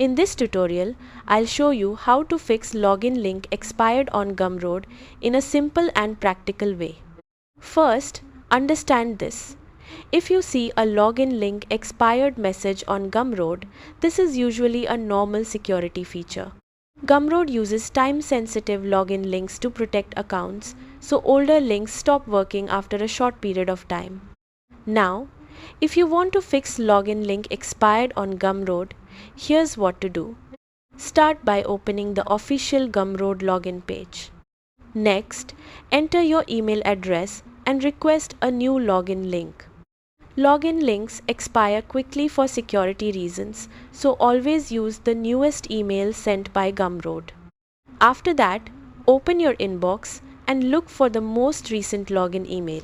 In this tutorial, I'll show you how to fix login link expired on Gumroad in a simple and practical way. First, understand this. If you see a login link expired message on Gumroad, this is usually a normal security feature. Gumroad uses time-sensitive login links to protect accounts, so older links stop working after a short period of time. Now, if you want to fix login link expired on Gumroad, here's what to do. Start by opening the official Gumroad login page. Next, enter your email address and request a new login link. Login links expire quickly for security reasons, so always use the newest email sent by Gumroad. After that, open your inbox and look for the most recent login email.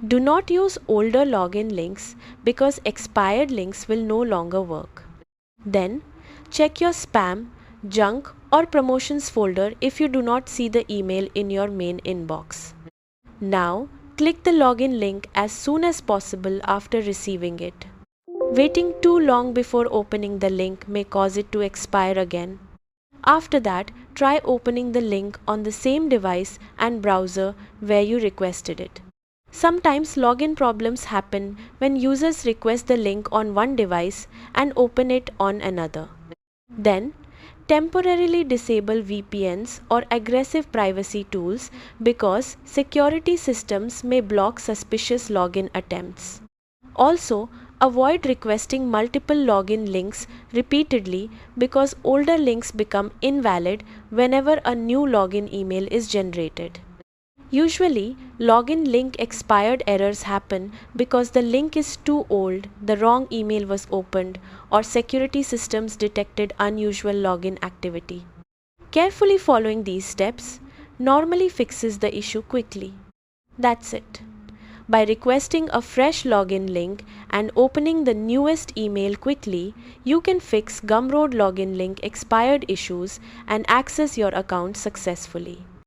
Do not use older login links because expired links will no longer work. Then, check your spam, junk, or promotions folder if you do not see the email in your main inbox. Now, click the login link as soon as possible after receiving it. Waiting too long before opening the link may cause it to expire again. After that, try opening the link on the same device and browser where you requested it. Sometimes login problems happen when users request the link on one device and open it on another. Then, temporarily disable VPNs or aggressive privacy tools because security systems may block suspicious login attempts. Also, avoid requesting multiple login links repeatedly because older links become invalid whenever a new login email is generated. Usually, login link expired errors happen because the link is too old, the wrong email was opened, or security systems detected unusual login activity. Carefully following these steps normally fixes the issue quickly. That's it. By requesting a fresh login link and opening the newest email quickly, you can fix Gumroad login link expired issues and access your account successfully.